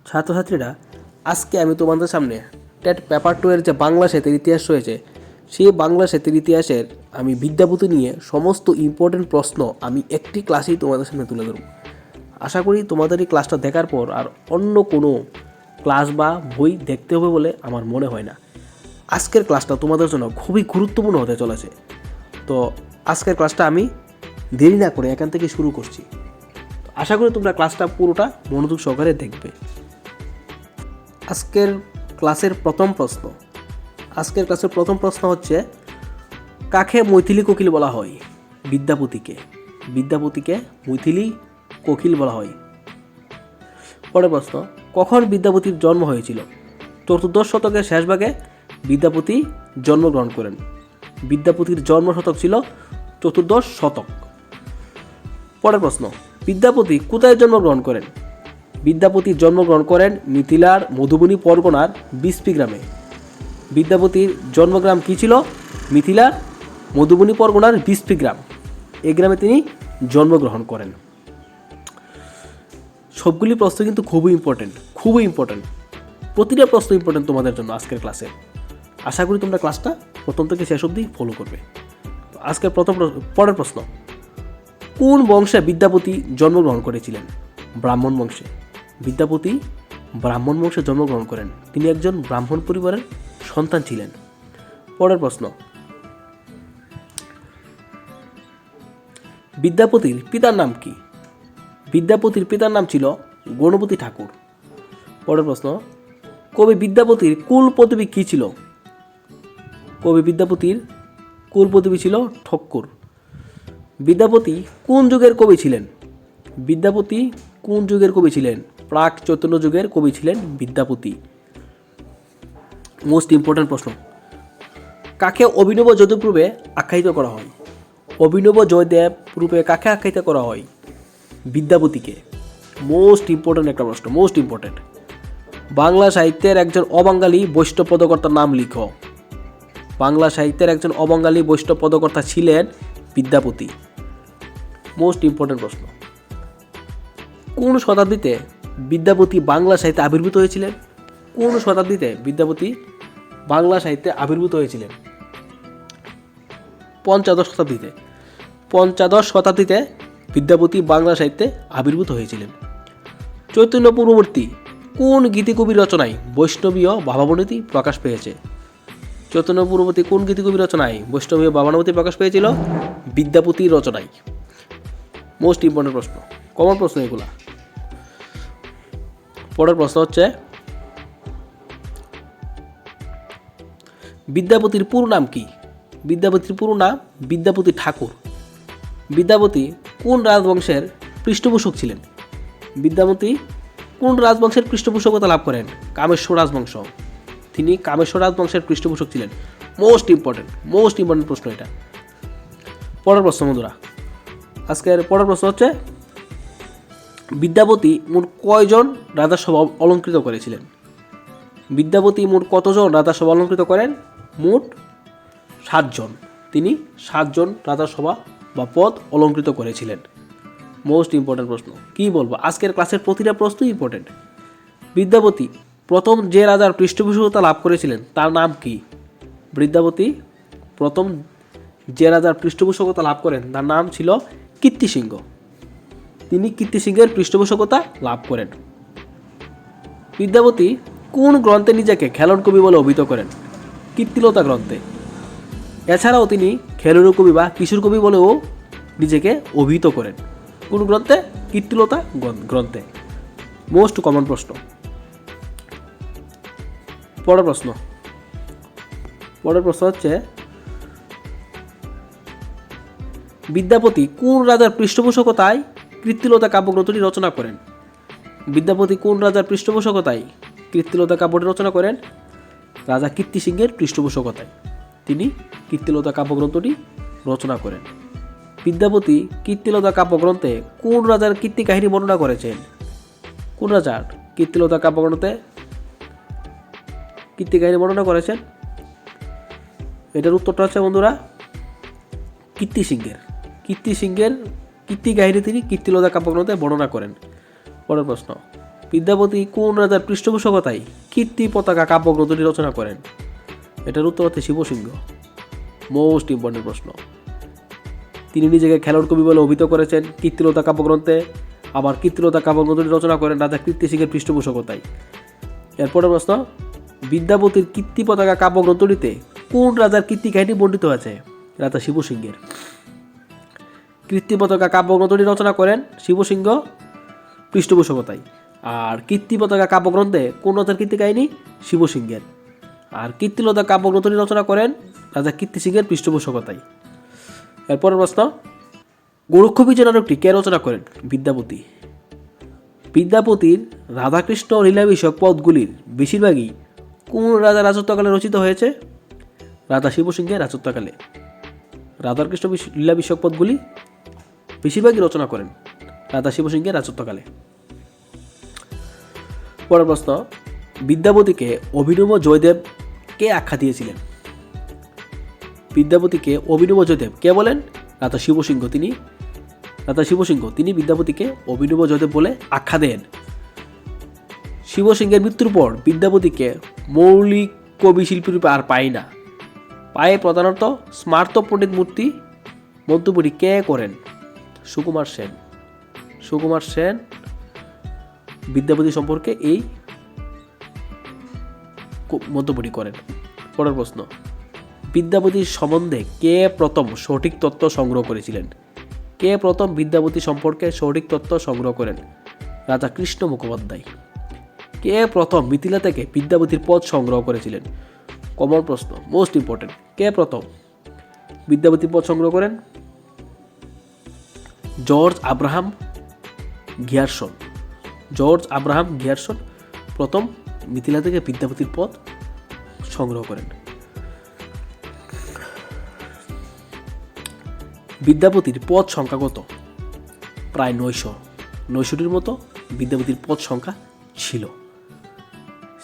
ছাত্রছাত্রীরা, আজকে আমি তোমাদের সামনে টেট পেপার 2 এর যে বাংলা সাহিত্যের ইতিহাস রয়েছে সেই বাংলা সাহিত্যের ইতিহাসের আমি বিদ্যাপতি নিয়ে সমস্ত ইম্পর্টেন্ট প্রশ্ন আমি একটি ক্লাসেই তোমাদের সামনে তুলে ধরব। আশা করি তোমাদের এই ক্লাসটা দেখার পর আর অন্য কোনো ক্লাস বা বই দেখতে হবে বলে আমার মনে হয় না। আজকের ক্লাসটা তোমাদের জন্য খুবই গুরুত্বপূর্ণ হতে চলেছে। তো আজকের ক্লাসটা আমি দেরি না করে এখান থেকে শুরু করছি। আশা করি তোমরা ক্লাসটা পুরোটা মনোযোগ সহকারে দেখবে। আজকের ক্লাসের প্রথম প্রশ্ন হচ্ছে, কাকে মৈথিলী কোকিল বলা হয়? বিদ্যাপতিকে মৈথিলী কোকিল বলা হয়। পরের প্রশ্ন, কখন বিদ্যাপতির জন্ম হয়েছিল? চতুর্দশ শতকের শেষ ভাগে বিদ্যাপতি জন্মগ্রহণ করেন। বিদ্যাপতির জন্ম শতক ছিল চতুর্দশ শতক। পরের প্রশ্ন, বিদ্যাপতি কোথায় জন্মগ্রহণ করেন? বিদ্যাপতি জন্মগ্রহণ করেন মিথিলার মধুবনী পরগনার বিসপি গ্রামে। বিদ্যাপতির জন্মগ্রাম কী ছিল? মিথিলার মধুবনী পরগনার বিসপি গ্রাম। এই গ্রামে তিনি জন্মগ্রহণ করেন। সবগুলি প্রশ্ন কিন্তু খুবই ইম্পর্টেন্ট। প্রতিটা প্রশ্ন ইম্পর্টেন্ট তোমাদের জন্য আজকের ক্লাসে। আশা করি তোমরা ক্লাসটা প্রথম থেকে শেষ অবধি ফলো করবে। আজকের পরের প্রশ্ন, কোন বংশে বিদ্যাপতি জন্মগ্রহণ করেছিলেন? ব্রাহ্মণ বংশে। বিদ্যাপতি ব্রাহ্মণ বংশে জন্মগ্রহণ করেন। তিনি একজন ব্রাহ্মণ পরিবারের সন্তান ছিলেন। পরের প্রশ্ন, বিদ্যাপতির পিতার নাম কি? বিদ্যাপতির পিতার নাম ছিল গণপতি ঠাকুর। পরের প্রশ্ন, কবি বিদ্যাপতির কুল প্রতিবী কী ছিল? কবি বিদ্যাপতির কুল প্রতিবী ছিল ঠক্কর। বিদ্যাপতি কোন যুগের কবি ছিলেন? বিদ্যাপতি কোন যুগের কবি ছিলেন? প্রাক চৈতন্য যুগের কবি ছিলেন বিদ্যাপতি। মোস্ট ইম্পর্টেন্ট প্রশ্ন, কাকে অভিনব জয়দেব রূপে আখ্যায়িত করা হয়? অভিনব জয়দেব রূপে কাকে আখ্যায়িত করা হয়? বিদ্যাপতিকে। মোস্ট ইম্পর্টেন্ট একটা প্রশ্ন, মোস্ট ইম্পর্টেন্ট। বাংলা সাহিত্যের একজন অবাঙালি বৈষ্ণব পদকর্তার নাম লিখো। বাংলা সাহিত্যের একজন অবাঙালি বৈষ্ণব পদকর্তা ছিলেন বিদ্যাপতি। মোস্ট ইম্পর্টেন্ট প্রশ্ন, কোন শতাব্দীতে বিদ্যাপতি বাংলা সাহিত্যে আবির্ভূত হয়েছিলেন? কোন শতাব্দীতে বিদ্যাপতি বাংলা সাহিত্যে আবির্ভূত হয়েছিলেন? পঞ্চদশ শতাব্দীতে বিদ্যাপতি বাংলা সাহিত্যে আবির্ভূত হয়েছিলেন। চৈতন্য পূর্ববর্তী কোন গীতিকবির রচনায় বৈষ্ণবীয় ভাবানুভূতি প্রকাশ পেয়েছে? চৈতন্য পূর্ববর্তী কোন গীতিকবির রচনায় বৈষ্ণবীয় ভাবানুভূতি প্রকাশ পেয়েছিল? বিদ্যাপতির রচনায়। মোস্ট ইম্পর্টেন্ট প্রশ্ন, কমন প্রশ্ন এগুলা। পরের প্রশ্ন হচ্ছে, বিদ্যাপতির পুরো নাম কি? বিদ্যাপতির পুরো নাম বিদ্যাপতি ঠাকুর। বিদ্যাপতি কোন রাজবংশের পৃষ্ঠপোষক ছিলেন? বিদ্যাপতি কোন রাজবংশের পৃষ্ঠপোষকতা লাভ করেন? কামেশ্বর রাজবংশ। তিনি কামেশ্বর রাজবংশের পৃষ্ঠপোষক ছিলেন। মোস্ট ইম্পর্টেন্ট প্রশ্ন এটা। পরের প্রশ্ন বন্ধুরা, আজকের পরের প্রশ্ন হচ্ছে, বিদ্যাপতি মোট কয়জন রাজসভা অলঙ্কৃত করেছিলেন? বিদ্যাপতি মোট কতজন রাজসভা অলঙ্কৃত করেন? মোট 7 জন। তিনি 7 জন রাজসভা বা পদ অলঙ্কৃত করেছিলেন। মোস্ট ইম্পর্টেন্ট প্রশ্ন, কী বলবো, আজকের ক্লাসের প্রতিটা প্রশ্ন ইম্পর্টেন্ট। বিদ্যাপতি প্রথম যে রাজার পৃষ্ঠপোষকতা লাভ করেছিলেন তার নাম কি? বিদ্যাপতি প্রথম যে রাজার পৃষ্ঠপোষকতা লাভ করেন তার নাম ছিল কীর্তিসিংহ। তিনি কীর্তিসিংহের পৃষ্ঠপোষকতা লাভ করেন। বিদ্যাপতি কোন গ্রন্থে নিজেকে খেলন কবি বলে অভিহিত করেন? কীর্তিলতা গ্রন্থে। এছাড়াও তিনি খেলন কবি বা কিশোর কবি বলেও নিজেকে অভিহিত করেন। কোন গ্রন্থে? কীর্তিলতা গ্রন্থে। মোস্ট কমন প্রশ্ন। পরের প্রশ্ন হচ্ছে, বিদ্যাপতি কোন রাজার পৃষ্ঠপোষকতায় কীর্তিলতা কাব্যগ্রন্থটি রচনা করেন? বিদ্যাপতি কোন রাজার পৃষ্ঠপোষকতায় কীর্তিলতা কাব্যটি রচনা করেন? রাজা কীর্তিসিংহের পৃষ্ঠপোষকতায় তিনি কীর্তিলতা কাব্যগ্রন্থটি রচনা করেন। বিদ্যাপতি কীর্তিলতা কাব্যগ্রন্থে কোন রাজার কীর্তি কাহিনী বর্ণনা করেছেন? কোন রাজার কীর্তিলতা কাব্যগ্রন্থে কীর্তি কাহিনী বর্ণনা করেছেন? এটার উত্তরটা হচ্ছে বন্ধুরা কীর্তিসিংহের কীর্তি কাহিনী তিনি কীর্তিলতা কাব্যগ্রন্থে বর্ণনা করেন। পরের প্রশ্ন, বিদ্যাপতি কোন রাজার পৃষ্ঠপোষকতায় কীর্তি পতাকা কাব্যগ্রন্থটি রচনা করেন? এটার উত্তর হচ্ছে শিবসিংহ। মোস্ট ইম্পর্টেন্ট প্রশ্ন। তিনি নিজেকে খেলোয়াড় কবি বলে অভিহিত করেছেন কীর্তিলতা কাব্যগ্রন্থে, আবার কীর্তিলতা কাব্যগ্রন্থটি রচনা করেন রাজা কীর্তি সিংহের পৃষ্ঠপোষকতায়। এরপরের প্রশ্ন, বিদ্যাপতির কীর্তি পতাকা কাব্যগ্রন্থটিতে কোন রাজার কীর্তি কাহিনী বর্ণিত আছে? রাজা শিবসিংহের। কীর্তি পতাকা কাব্যগ্রন্থটি রচনা করেন শিবসিংহ পৃষ্ঠপোষকতায়। আর কীর্তি পতাকা কাব্যগ্রন্থে কোন রাজার কীর্তি কাহিনী? শিবসিংহের। আর কীর্তিলতা কাব্যগ্রন্থটি রচনা করেন রাজা কীর্তি সিংহের পৃষ্ঠপোষকতায়। এরপরের প্রশ্ন, গোরক্ষবিজয় নাটকটি কে রচনা করেন? বিদ্যাপতি। বিদ্যাপতির রাধাকৃষ্ণ লীলা বিষয়ক পদগুলির বেশিরভাগই কোন রাজা রাজত্বকালে রচিত হয়েছে? রাজা শিবসিংহের রাজত্বকালে। রাধাকৃষ্ণ লীলা বিষয়ক পদগুলি বেশিরভাগই রচনা করেন রাজা শিবসিংহের রাজত্বকালে। পরের প্রশ্ন, বিদ্যাপতিকে অভিনব জয়দেব কে আখ্যা দিয়েছিলেন? বিদ্যাপতিকে অভিনব জয়দেব কে বলেন? রাজা শিবসিংহ। তিনি বিদ্যাপতিকে অভিনব জয়দেব বলে আখ্যা দেন। শিবসিংহের মৃত্যুর পর বিদ্যাপতিকে মৌলিক কবি শিল্পী রূপে আর পায় না। পায়ে প্রধানত স্মার্ত পণ্ডিত মন্তব্যটি কে করেন? সুকুমার সেন বিদ্যাপতি সম্পর্কে এই মন্তব্যটি করেন। পরের প্রশ্ন, বিদ্যাপতির সম্বন্ধে কে প্রথম সঠিক তথ্য সংগ্রহ করেছিলেন? কে প্রথম বিদ্যাপতি সম্পর্কে সঠিক তথ্য সংগ্রহ করেন? রাজা কৃষ্ণ মুখোপাধ্যায়। কে প্রথম মিথিলা থেকে বিদ্যাপতির পদ সংগ্রহ করেছিলেন? কমন প্রশ্ন, মোস্ট ইম্পর্টেন্ট। কে প্রথম বিদ্যাপতির পদ সংগ্রহ করেন? জর্জ আব্রাহাম ঘিয়ারসন প্রথম মিথিলা থেকে বিদ্যাপতির পদ সংগ্রহ করেন। বিদ্যাপতির পদ সংখ্যা কত? প্রায় 900টির মতো বিদ্যাপতির পদ সংখ্যা ছিল।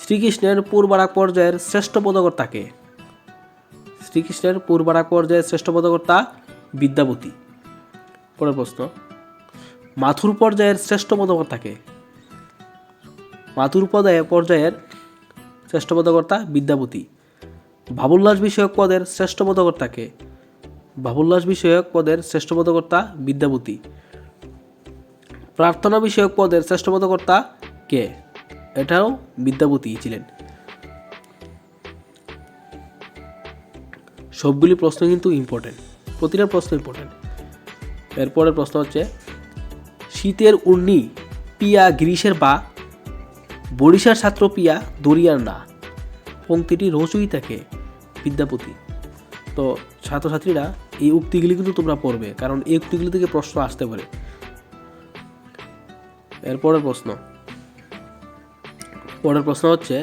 শ্রীকৃষ্ণের পূর্বারাগ পর্যায়ের শ্রেষ্ঠ পদকর্তা বিদ্যাপতি। পরের প্রশ্ন, মাথুর পর্যায়ের শ্রেষ্ঠ পদকর্তা বিদ্যাপতি। ভাবোল্লাস বিষয়ক পদের শ্রেষ্ঠ পদকর্তা বিদ্যাপতি। প্রার্থনা বিষয়ক পদের শ্রেষ্ঠ পদকর্তা কে? এটাও বিদ্যাপতি ছিলেন। সবগুলি প্রশ্ন কিন্তু ইম্পর্টেন্ট, প্রতিটা প্রশ্ন ইম্পর্টেন্ট। এরপরের প্রশ্ন হচ্ছে, শীতের উর্নি পিয়া গ্রীষের বা বরিশার ছাত্র পিয়া দরিয়ার না, পংক্তিটি রচয়িতা কে? বিদ্যাপতি। তো ছাত্রছাত্রীরা এই উক্তিগুলি কিন্তু তোমরা পড়বে, কারণ এই উক্তিগুলি থেকে প্রশ্ন আসতে পারে। এরপরের প্রশ্ন হচ্ছে,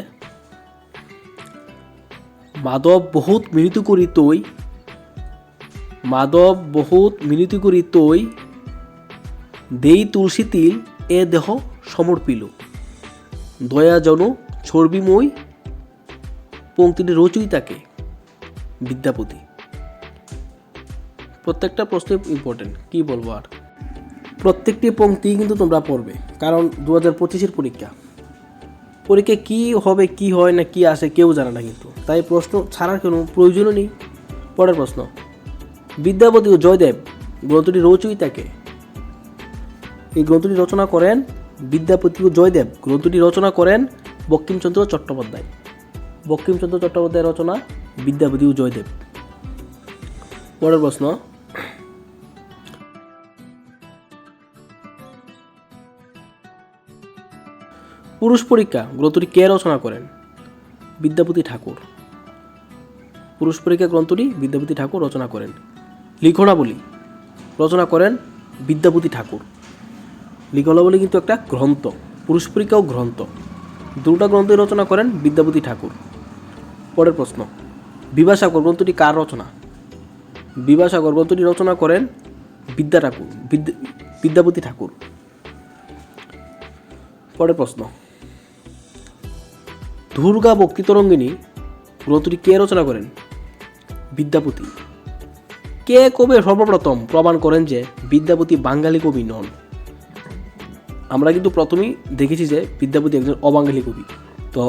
মাধব বহুত মিনতি করি তৈ দেই তুলসী তিল এ দেহ সমর্পিল, দয়া জন ছর্বিময়, পংক্তিটি রচয়িতাকে? বিদ্যাপতি। প্রত্যেকটা প্রশ্ন ইম্পর্টেন্ট, কি বলবো আর। প্রত্যেকটি পংক্তি কিন্তু তোমরা পড়বে, কারণ 2025-এর পরীক্ষায় কি হবে, কি হয় না, কি আসে কেউ জানে না, কিন্তু তাই প্রশ্ন ছাড়ার কোনো প্রয়োজনও নেই। পরের প্রশ্ন, বিদ্যাপতি ও জয়দেব গ্রন্থটি রচয়িতাকে? এই গ্রন্থটি রচনা করেন বিদ্যাপতি ও জয়দেব গ্রন্থটি রচনা করেন বঙ্কিমচন্দ্র চট্টোপাধ্যায় রচনা বিদ্যাপতি ও জয়দেব। পরের প্রশ্ন, পুরুষ পরীক্ষা গ্রন্থটি কে রচনা করেন? বিদ্যাপতি ঠাকুর রচনা করেন। লিখনাবলী রচনা করেন বিদ্যাপতি ঠাকুর। লিখনাবলী কিন্তু একটা গ্রন্থ, পুরুষ পরীক্ষাও গ্রন্থ, দুটা গ্রন্থই রচনা করেন বিদ্যাপতি ঠাকুর। পরের প্রশ্ন, বিদ্যাসাগর গ্রন্থটি কার রচনা? বিদ্যাসাগর গ্রন্থটি রচনা করেন বিদ্যাপতি ঠাকুর। পরের প্রশ্ন, দুর্গা বক্তৃতরঙ্গিনী গ্রন্থটি কে রচনা করেন? বিদ্যাপতি। কে কবে সর্বপ্রথম প্রমাণ করেন যে বিদ্যাপতি বাঙালি কবি নন? আমরা কিন্তু প্রথমেই দেখেছি যে বিদ্যাপতি একজন অবাঙালি কবি। তো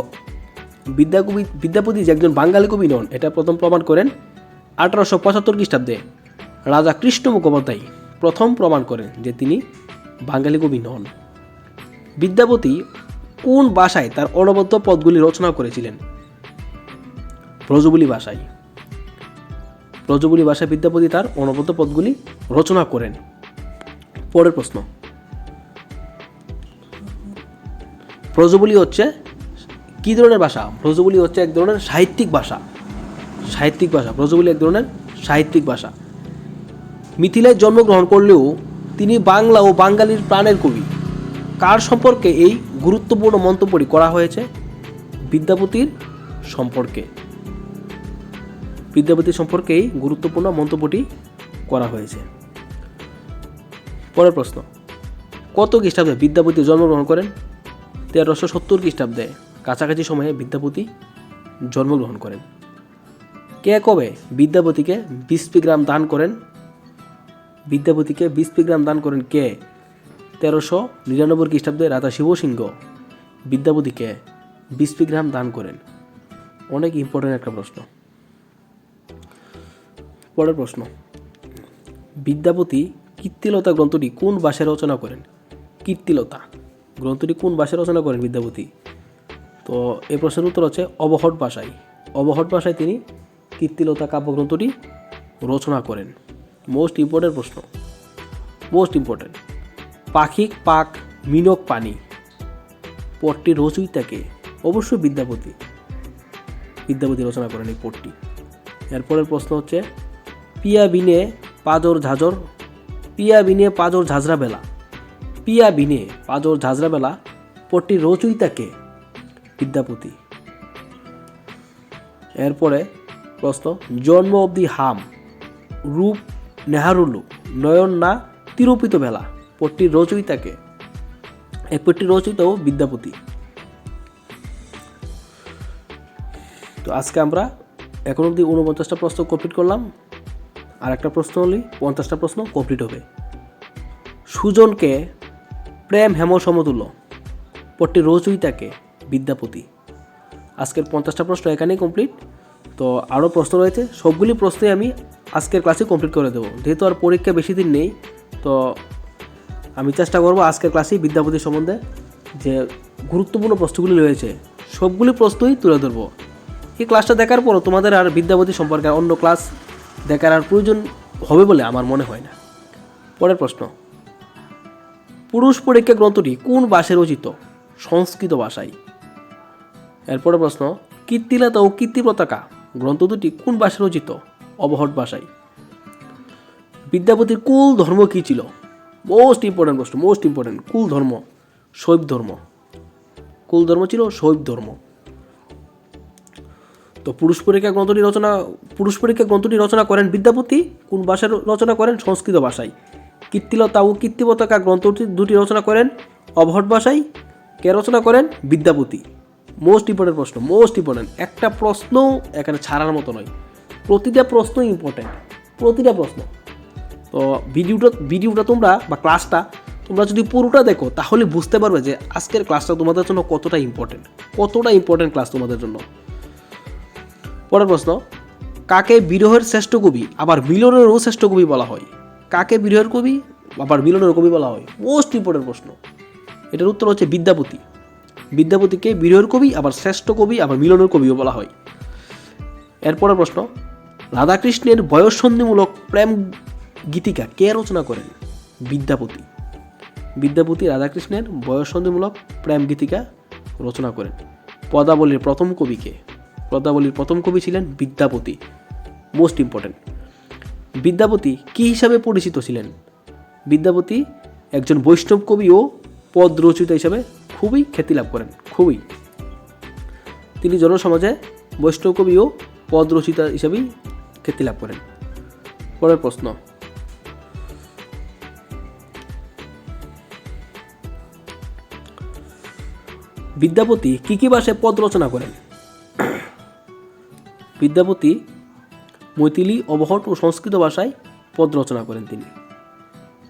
বিদ্যাপতি যে একজন বাঙালি কবি নন এটা প্রথম প্রমাণ করেন 1875 খ্রিস্টাব্দে রাজা কৃষ্ণ মুখোপাধ্যায় প্রথম প্রমাণ করেন যে তিনি বাঙালি কবি নন। বিদ্যাপতি কোন ভাষায় তার অনবদ্য পদগুলি রচনা করেছিলেন? ব্রজবুলি ভাষায়। ব্রজবুলি ভাষায় বিদ্যাপতি তার অনবদ্য পদগুলি রচনা করেন। পরের প্রশ্ন, ব্রজবুলি হচ্ছে কি ধরনের ভাষা? ব্রজবুলি হচ্ছে এক ধরনের সাহিত্যিক ভাষা। ব্রজবুলি এক ধরনের সাহিত্যিক ভাষা। মিথিলায় জন্মগ্রহণ করলেও তিনি বাংলা ও বাঙালির প্রাণের কবি। কার সম্পর্কে এই গুরুত্বপূর্ণ মন্তব্যটি করা হয়েছে? বিদ্যাপতির সম্পর্কে। বিদ্যাপতির সম্পর্কে এই গুরুত্বপূর্ণ মন্তব্যটি করা হয়েছে। পরের প্রশ্ন, কত খ্রিস্টাব্দে বিদ্যাপতি জন্মগ্রহণ করেন? 1370 খ্রিস্টাব্দে, কাছাকাছি সময়ে বিদ্যাপতি জন্মগ্রহণ করেন। কে কবে বিদ্যাপতিকে 20 গ্রাম দান করেন? বিদ্যাপতিকে 20 গ্রাম দান করেন কে? 1399 খ্রিস্টাব্দে রাজা শিবসিংহ বিদ্যাপতিকে 20 গ্রাম দান করেন। অনেক ইম্পর্টেন্ট একটা প্রশ্ন। পরের প্রশ্ন, বিদ্যাপতি কীর্তিলতা গ্রন্থটি কোন ভাষায় রচনা করেন? কীর্তিলতা গ্রন্থটি কোন ভাষায় রচনা করেন বিদ্যাপতি? তো এই প্রশ্নের উত্তর হচ্ছে অবহট ভাষায়। অবহট ভাষায় তিনি কীর্তিলতা কাব্যগ্রন্থটি রচনা করেন। মোস্ট ইম্পর্টেন্ট প্রশ্ন, মোস্ট ইম্পর্টেন্ট। পাখিক পাক মিনক পানি পটটি রচয়িতাকে? অবশ্যই বিদ্যাপতি রচনা করেন এই পটটি। এরপরের প্রশ্ন হচ্ছে পিয়া বিনে পাজর ঝাঁঝরা বেলা পটটি রচয়িতাকে? বিদ্যাপতি। এরপরে প্রশ্ন, জন্ম অবধি হাম রূপ নেহারুলু নয়ন না তিরোপিত বেলা পটটির রচয়িতাকে? এই পটটির রচয়িতাও বিদ্যাপতি। তো আজকে আমরা এখন অবধি 49টা প্রশ্ন কমপ্লিট করলাম। আর একটা প্রশ্ন হলেই 50টা প্রশ্ন কমপ্লিট হবে। সুজনকে প্রেম হেম সমতুল্য পটটির রচয়িতাকে? বিদ্যাপতি। আজকের 50টা প্রশ্ন এখানেই কমপ্লিট। তো আরও প্রশ্ন রয়েছে, সবগুলি প্রশ্নই আমি আজকের ক্লাসে কমপ্লিট করে দেবো। যেহেতু আর পরীক্ষা বেশি দিন নেই, তো আমি চেষ্টা করবো আজকের ক্লাসেই বিদ্যাপতি সম্বন্ধে যে গুরুত্বপূর্ণ প্রশ্নগুলি রয়েছে সবগুলি প্রশ্নই তুলে ধরবো। এই ক্লাসটা দেখার পরও তোমাদের আর বিদ্যাপতি সম্পর্কে অন্য ক্লাস দেখার আর প্রয়োজন হবে বলে আমার মনে হয় না। পরের প্রশ্ন, পুরুষ পরীক্ষা গ্রন্থটি কোন ভাষায় রচিত? সংস্কৃত ভাষায়। এরপরের প্রশ্ন, কীর্তিলতা ও কীর্তিপতাকা গ্রন্থ দুটি কোন ভাষায় রচিত? অবহট ভাষায়। বিদ্যাপতির কুল ধর্ম কী ছিল? মোস্ট ইম্পর্টেন্ট প্রশ্ন, মোস্ট ইম্পর্টেন্ট। কুল ধর্ম শৈব ধর্ম। কুল ধর্ম ছিল শৈব ধর্ম। তো পুরুষ পরীক্ষা গ্রন্থটি রচনা করেন বিদ্যাপতি। কোন ভাষায় রচনা করেন? সংস্কৃত ভাষায়। কীর্তিলতা ও কীর্তিপতাকা গ্রন্থটি দুটি রচনা করেন অবহট ভাষায়। কে রচনা করেন? বিদ্যাপতি। মোস্ট ইম্পর্টেন্ট প্রশ্ন, মোস্ট ইম্পর্টেন্ট। একটা প্রশ্ন এখানে ছাড়ার মতো নয়, প্রতিটা প্রশ্ন ইম্পর্টেন্ট, প্রতিটা প্রশ্ন। তো ভিডিওটা তোমরা বা ক্লাসটা তোমরা যদি পুরোটা দেখো তাহলে বুঝতে পারবে যে আজকের ক্লাসটা তোমাদের জন্য কতটা ইম্পর্টেন্ট ক্লাস তোমাদের জন্য। পরের প্রশ্ন, কাকে বিরহের শ্রেষ্ঠ কবি আবার মিলনেরও শ্রেষ্ঠ কবি বলা হয়? কাকে বিরহের কবি আবার মিলনের কবি বলা হয়? মোস্ট ইম্পর্টেন্ট প্রশ্ন। এটার উত্তর হচ্ছে বিদ্যাপতি। বিদ্যাপতিকে বিরহের কবি আবার শ্রেষ্ঠ কবি আবার মিলনের কবিও বলা হয়। এরপরের প্রশ্ন, রাধাকৃষ্ণের বয়ঃসন্ধিমূলক প্রেম গীতিকা কে রচনা করেন? বিদ্যাপতি রাধাকৃষ্ণের বয়ঃসন্ধিমূলক প্রেম গীতিকা রচনা করেন। পদাবলীর প্রথম কবি কে? পদাবলীর প্রথম কবি ছিলেন বিদ্যাপতি। Most important. বিদ্যাপতি কী হিসাবে পরিচিত ছিলেন? বিদ্যাপতি একজন বৈষ্ণব কবি ও পদ রচয়িতা হিসাবে খুবই খ্যাতি লাভ করেন। তিনি জনসমাজে বৈষ্ণব কবি ও পদ রচয়িতা হিসাবেই খ্যাতি লাভ করেন। পরের প্রশ্ন, বিদ্যাপতি কি ভাষায় পদ রচনা করেন? বিদ্যাপতি মৈথিলি, অবহট ও সংস্কৃত ভাষায় পদ রচনা করেন।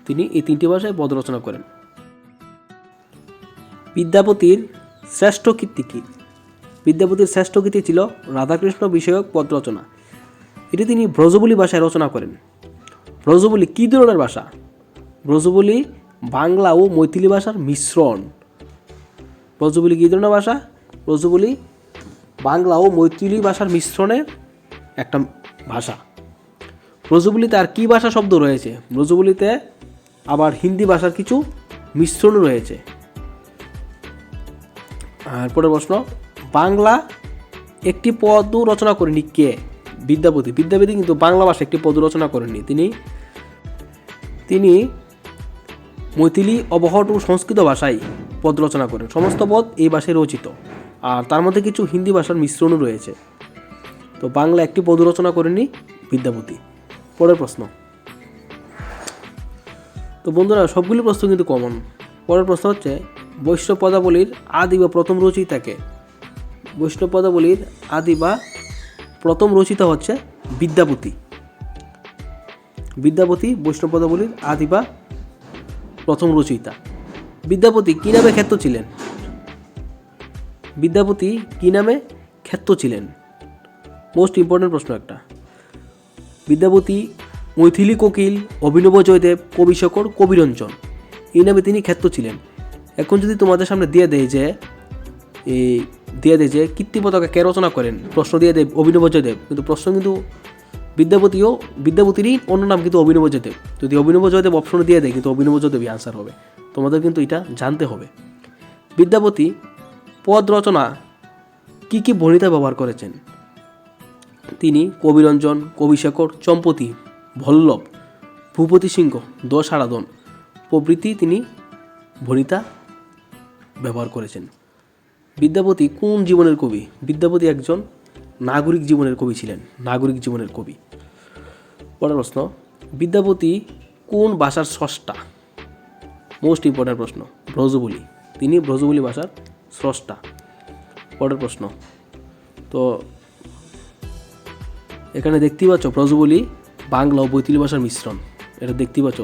তিনি এই তিনটি ভাষায় পদ রচনা করেন। বিদ্যাপতির শ্রেষ্ঠ কীর্তি কী? বিদ্যাপতির শ্রেষ্ঠ কীর্তি ছিল রাধাকৃষ্ণ বিষয়ক পদ রচনা। এটি তিনি ব্রজবুলি ভাষায় রচনা করেন। ব্রজবুলি কী ধরনের ভাষা? ব্রজবুলি বাংলা ও মৈথিলি ভাষার মিশ্রণ। ব্রজবুলি কী ধরনের ভাষা? ব্রজবুলি বাংলা ও মৈথিলি ভাষার মিশ্রণের একটা ভাষা। ব্রজবুলিতে আর কী ভাষা শব্দ রয়েছে? ব্রজবুলিতে আবার হিন্দি ভাষার কিছু মিশ্রণ রয়েছে। আর পরের প্রশ্ন, বাংলা একটি পদও রচনা করেনি কে? বিদ্যাপতি। বিদ্যাপতি কিন্তু বাংলা ভাষা একটি পদ রচনা করেননি। তিনি মৈথিলি, অবহট ও সংস্কৃত ভাষায় পদ রচনা করেন। সমস্ত পদ এই ভাষায় রচিত, আর তার মধ্যে কিছু হিন্দি ভাষার মিশ্রণও রয়েছে। তো বাংলা একটি পদ রচনা করেননি বিদ্যাপতি। পরের প্রশ্ন। তো বন্ধুরা, সবগুলি প্রশ্ন কিন্তু কমন। পরের প্রশ্ন হচ্ছে, বৈষ্ণব পদাবলীর আদি বা প্রথম রচয়িতাকে? বৈষ্ণব পদাবলীর আদি বা প্রথম রচিতা হচ্ছে বিদ্যাপতি। বিদ্যাপতি বৈষ্ণব পদাবলীর আদি বা প্রথম রচয়িতা। বিদ্যাপতি কী নামে খ্যাত ছিলেন? বিদ্যাপতি কী নামে খ্যাত ছিলেন? মোস্ট ইম্পর্টেন্ট প্রশ্ন একটা। বিদ্যাপতি মৈথিলি কোকিল, অভিনব জয়দেব, কবিশেখর, কবিরঞ্জন এই নামে তিনি খ্যাত ছিলেন। এখন যদি তোমাদের সামনে দিয়ে দেয় যে কীর্তি পতাকা কে রচনা করেন, প্রশ্ন দিয়ে দেব অভিনব জয়দেব, কিন্তু প্রশ্ন কিন্তু বিদ্যাপতিরই অন্য নাম কিন্তু অভিনব জয়দেব। যদি অভিনব জয়দেব অপশন দিয়ে দেয়, কিন্তু অভিনব জয়দেবই আনসার হবে। তোমাদের কিন্তু এটা জানতে হবে। বিদ্যাপতি পদ রচনা কী কী বর্ণিতা ব্যবহার করেছেন? তিনি কবিরঞ্জন, কবিশেখর, চম্পতি, ভল্লভ, ভূপতি সিংহ, দশারাধন প্রভৃতি তিনি বর্ণিতা ব্যবহার করেছেন। বিদ্যাপতি কোন জীবনের কবি? বিদ্যাপতি একজন নাগরিক জীবনের কবি ছিলেন। নাগরিক জীবনের কবি। পরের প্রশ্ন, বিদ্যাপতি কোন ভাষার স্রষ্টা? মোস্ট ইম্পর্টেন্ট প্রশ্ন। ব্রজবুলি। তিনি ব্রজবুলি ভাষার স্রষ্টা। পরের প্রশ্ন। তো এখানে দেখতেই পাচ্ছ ব্রজবুলি বাংলা ও মৈথিলি ভাষার মিশ্রণ, এটা দেখতেই পাচ্ছ।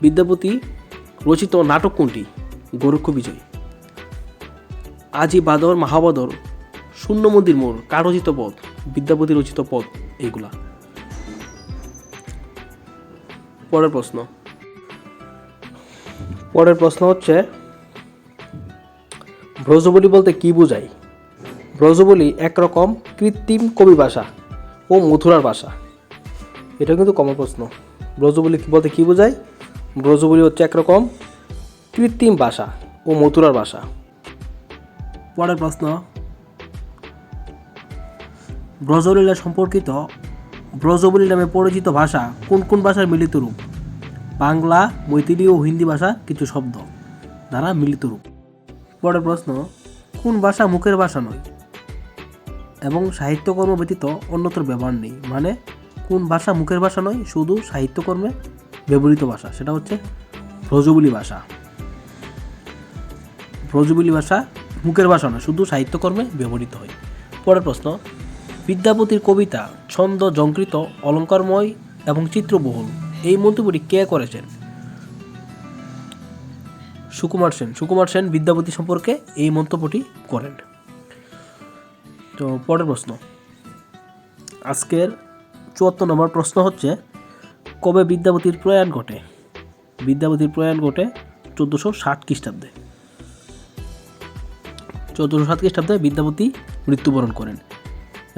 বিদ্যাপতি রচিত নাটক কোনটি? গোরক্ষ বিজয়, আজি বাদর, মহাবাদর, শূন্য মন্দির মোড় কার রচিত পদ? বিদ্যাপতি রচিত পদ এইগুলা। পরের প্রশ্ন হচ্ছে, ব্রজবুলি বলতে কি বোঝায়? ব্রজবুলি একরকম কৃত্রিম কবি ভাষা ও মথুরার ভাষা। এটা কিন্তু কমন প্রশ্ন। ব্রজবুলি বলতে কি বোঝায়? ব্রজবুলি হচ্ছে একরকম কৃত্রিম ভাষা ও মথুরার ভাষা। পরের প্রশ্ন, ব্রজলীলা সম্পর্কিত ব্রজবুলি নামে পরিচিত ভাষা কোন কোন ভাষার মিলিত রূপ? বাংলা, মৈথিলি ও হিন্দি ভাষা কিছু শব্দ দ্বারা মিলিত রূপ। পরের প্রশ্ন, কোন ভাষা মুখের ভাষা নয় এবং সাহিত্যকর্ম ব্যতীত অন্যত্র ব্যবহার নেই? মানে কোন ভাষা মুখের ভাষা নয়, শুধু সাহিত্যকর্মে ব্যবহৃত ভাষা? সেটা হচ্ছে ব্রজবুলি ভাষা। ব্রজবুলি ভাষা মুখের ভাষা নয়, শুধু সাহিত্যকর্মে ব্যবহৃত হয়। পরের প্রশ্ন, বিদ্যাপতির কবিতা ছন্দ ঝঙ্কৃত, অলঙ্কারময় এবং চিত্রবহুল এই মন্তব্যটি কে করেছেন? সুকুমার সেন। সুকুমার সেন বিদ্যাপতি সম্পর্কে এই মন্তব্যটি করেন। তো পরের প্রশ্ন, আজকের ৭৪ নম্বর প্রশ্ন হচ্ছে, কবে বিদ্যাপতির প্রয়াণ ঘটে? বিদ্যাপতির প্রয়াণ ঘটে ১৪৬০ খ্রিস্টাব্দে। ১৪০৭ খ্রিস্টাব্দে বিদ্যাপতি মৃত্যুবরণ করেন।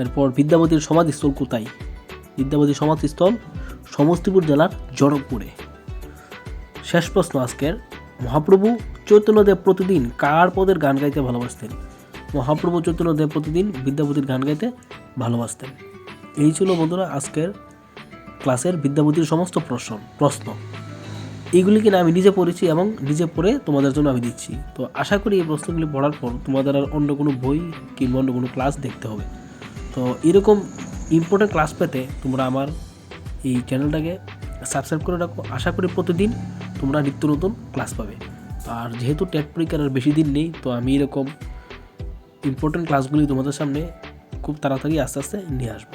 এরপর বিদ্যাপতির সমাধিস্থল কোথায়? বিদ্যাপতির সমাধিস্থল সমস্তিপুর জেলার জড়কপুরে। শেষ প্রশ্ন আজকের, মহাপ্রভু চৈতন্যদেব প্রতিদিন কার পদের গান গাইতে ভালোবাসতেন? মহাপ্রভু চৈতন্যদেব প্রতিদিন বিদ্যাপতির গান গাইতে ভালোবাসতেন। এই ছিল বন্ধুরা আজকের ক্লাসের বিদ্যাপতির সমস্ত প্রশ্ন। এইগুলি কিনা আমি নিজে পড়েছি এবং নিজে পড়ে তোমাদের জন্য আমি দিচ্ছি। তো আশা করি এই প্রশ্নগুলি পড়ার পর তোমাদের আর অন্য কোনো বই কিংবা অন্য কোনো ক্লাস দেখতে হবে। তো এরকম ইম্পর্টেন্ট ক্লাস পেতে তোমরা আমার এই চ্যানেলটাকে সাবস্ক্রাইব করে রাখো। আশা করি প্রতিদিন তোমরা নিত্য নতুন ক্লাস পাবে। আর যেহেতু টেট পরীক্ষার আর বেশি দিন নেই, তো আমি এরকম ইম্পর্টেন্ট ক্লাসগুলি তোমাদের সামনে খুব তাড়াতাড়ি আস্তে আস্তে নিয়ে আসবো।